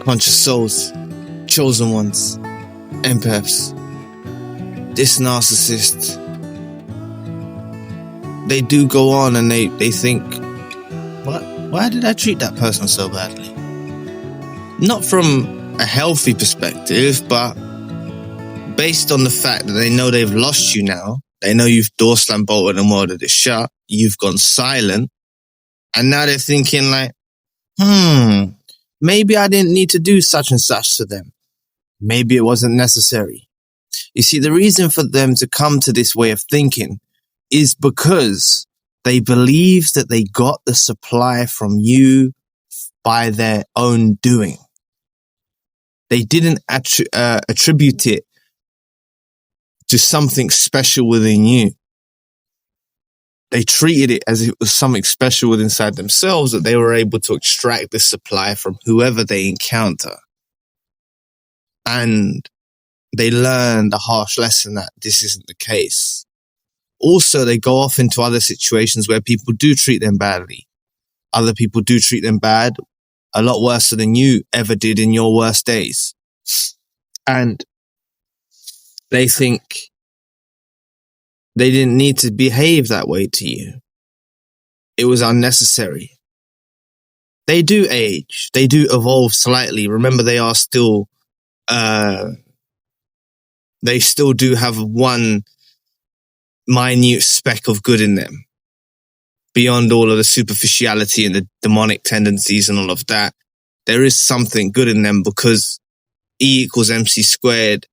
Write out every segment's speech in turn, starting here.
conscious souls, chosen ones, empaths. This narcissist, they do go on and they think, what? Why did I treat that person so badly? Not from a healthy perspective, but based on the fact that they know they've lost you now. They know you've door slammed, bolted and welded it shut. You've gone silent. And now they're thinking like, maybe I didn't need to do such and such to them. Maybe it wasn't necessary. You see, the reason for them to come to this way of thinking is because they believe that they got the supply from you by their own doing. They didn't attribute it to something special within you. They treated it as if it was something special within inside themselves, that they were able to extract this supply from whoever they encounter. And they learned a harsh lesson that this isn't the case. Also, they go off into other situations where people do treat them badly. Other people do treat them bad, a lot worse than you ever did in your worst days. And they think they didn't need to behave that way to you. It was unnecessary. They do age. They do evolve slightly. Remember, they are still, they still do have one minute speck of good in them. Beyond all of the superficiality and the demonic tendencies and all of that, there is something good in them, because E equals MC squared.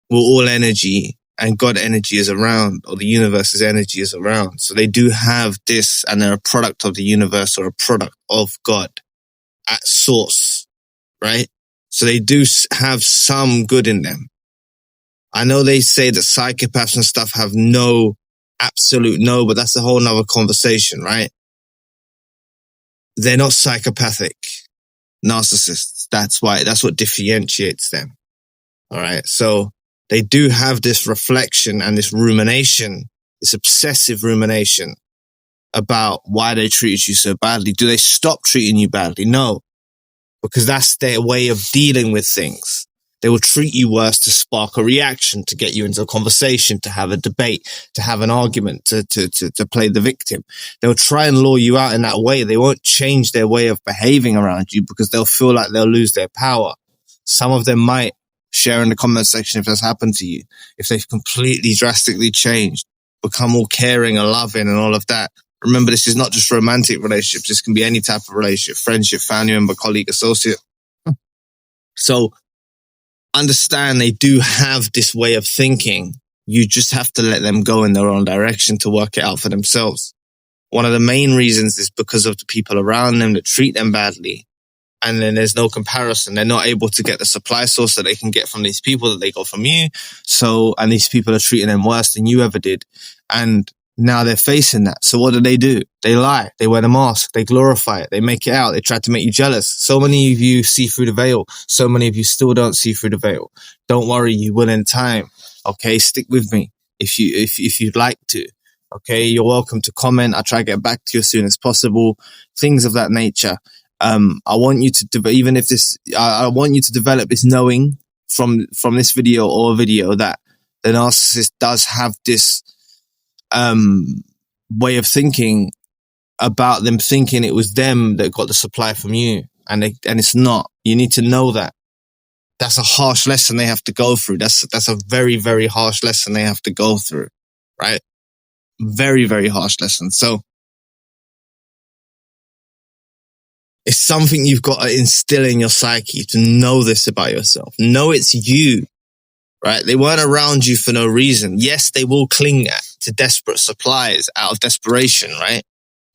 We're all energy, and God energy is around, or the universe's energy is around. So they do have this, and they're a product of the universe, or a product of God at source, right? So they do have some good in them. I know they say that psychopaths and stuff have no, absolute no, but that's a whole nother conversation, right? They're not psychopathic narcissists. That's what differentiates them. All right. So they do have this reflection and this rumination, this obsessive rumination about why they treated you so badly. Do they stop treating you badly? No, because that's their way of dealing with things. They will treat you worse to spark a reaction, to get you into a conversation, to have a debate, to have an argument, to play the victim. They'll try and lure you out in that way. They won't change their way of behaving around you, because they'll feel like they'll lose their power. Some of them might share in the comment section if that's happened to you, if they've completely drastically changed, become all caring and loving and all of that. Remember, this is not just romantic relationships. This can be any type of relationship, friendship, family member, colleague, associate. So understand they do have this way of thinking. You just have to let them go in their own direction to work it out for themselves. One of the main reasons is because of the people around them that treat them badly. And then there's no comparison. They're not able to get the supply source that they can get from these people that they got from you. So, and these people are treating them worse than you ever did. And now they're facing that. So what do? They lie. They wear the mask. They glorify it. They make it out. They try to make you jealous. So many of you see through the veil. So many of you still don't see through the veil. Don't worry. You will in time. Okay. Stick with me if you'd like to. Okay. You're welcome to comment. I'll try to get back to you as soon as possible. Things of that nature. I want you to, I want you to develop this knowing from this video or video that the narcissist does have this, way of thinking about them thinking it was them that got the supply from you. And it's not. You need to know that. That's a harsh lesson they have to go through. That's a very, very harsh lesson they have to go through, right? Very, very harsh lesson. So it's something you've got to instill in your psyche to know this about yourself. Know it's you, right? They weren't around you for no reason. Yes, they will cling to desperate supplies out of desperation, right?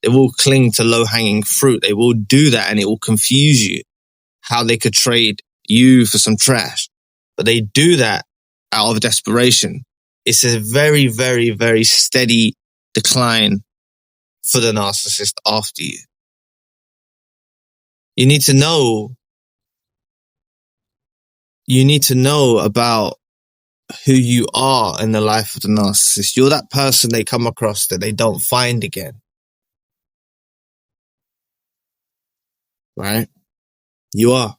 They will cling to low-hanging fruit. They will do that, and it will confuse you how they could trade you for some trash. But they do that out of desperation. It's a very, very, very steady decline for the narcissist after you. You need to know about who you are in the life of the narcissist. You're that person they come across that they don't find again. Right? You are.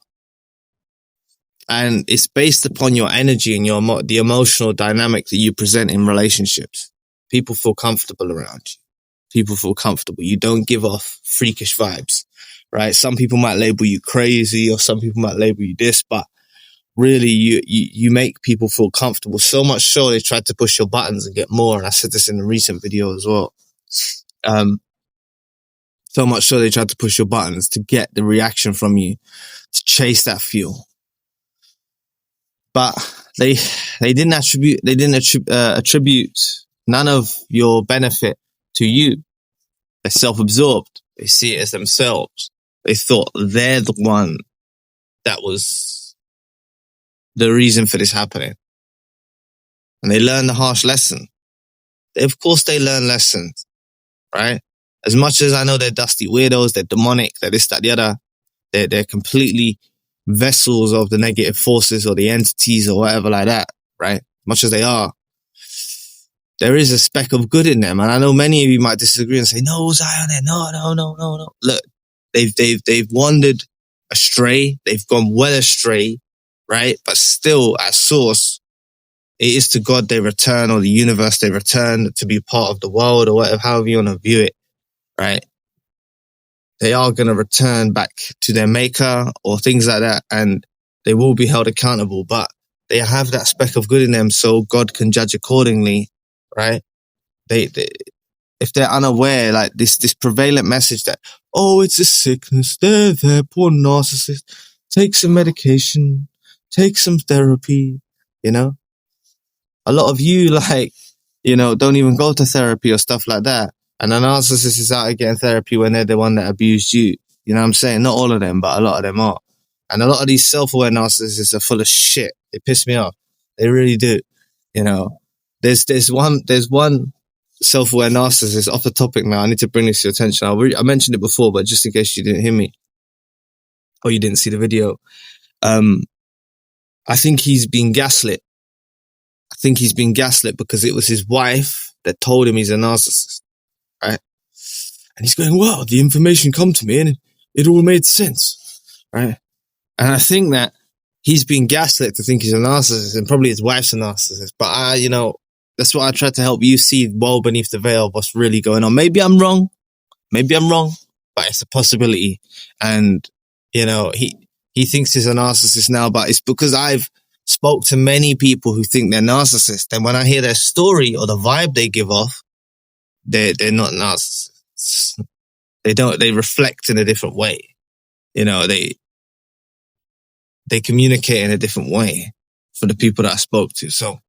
And it's based upon your energy and the emotional dynamic that you present in relationships. People feel comfortable around you. People feel comfortable. You don't give off freakish vibes, right? Some people might label you crazy, or some people might label you this, but really you make people feel comfortable. So much so they tried to push your buttons and get more. And I said this in a recent video as well. So much so they tried to push your buttons to get the reaction from you, to chase that fuel. But they didn't attribute none of your benefit to you. They're self-absorbed. They see it as themselves. They thought they're the one that was the reason for this happening. And they learned the harsh lesson. Of course they learn lessons, right? As much as I know they're dusty weirdos, they're demonic, they're this, that, the other, they're completely vessels of the negative forces or the entities or whatever like that, right? Much as they are, there is a speck of good in them. And I know many of you might disagree and say, no, Zion, no. Look, they've wandered astray. They've gone well astray, right? But still at source, it is to God they return, or the universe they return to be part of the world, or whatever, however you want to view it, right? They are going to return back to their maker or things like that, and they will be held accountable, but they have that speck of good in them so God can judge accordingly, right? They if they're unaware, like this prevalent message that, oh, it's a sickness, they're there, poor narcissist, take some medication, take some therapy, you know? A lot of you, like, you know, don't even go to therapy or stuff like that. And a narcissist is out getting therapy when they're the one that abused you. You know what I'm saying? Not all of them, but a lot of them are. And a lot of these self-aware narcissists are full of shit. They piss me off. They really do. You know, there's one self-aware narcissist, off the topic now. I need to bring this to your attention. I mentioned it before, but just in case you didn't hear me or you didn't see the video, I think he's been gaslit. I think he's been gaslit because it was his wife that told him he's a narcissist, right? And he's going, well, the information come to me and it all made sense, right? And I think that he's been gaslit to think he's a narcissist, and probably his wife's a narcissist. But you know, that's what I try to help you see well beneath the veil of what's really going on. Maybe I'm wrong, but it's a possibility. And, you know, he thinks he's a narcissist now, but it's because I've spoke to many people who think they're narcissists. And when I hear their story or the vibe they give off, they're not narcissists. They reflect in a different way. You know, they communicate in a different way for the people that I spoke to. So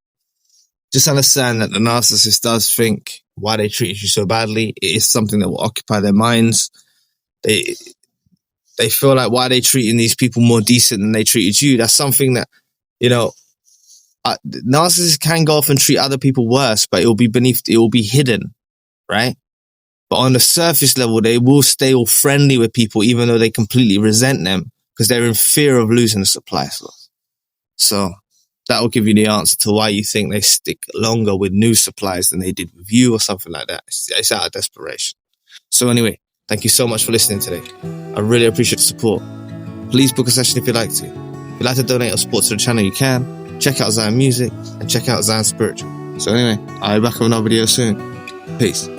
just understand that the narcissist does think why they treated you so badly. It is something that will occupy their minds. They feel like, why are they treating these people more decent than they treated you? That's something that, you know, narcissists can go off and treat other people worse, but it will be hidden, right? But on the surface level, they will stay all friendly with people, even though they completely resent them, because they're in fear of losing the supply source. So that will give you the answer to why you think they stick longer with new supplies than they did with you or something like that. It's out of desperation. So anyway, thank you so much for listening today. I really appreciate the support. Please book a session if you'd like to. If you'd like to donate or support to the channel, you can. Check out Zion Music and check out Zion Spiritual. So anyway, I'll be back with another video soon. Peace.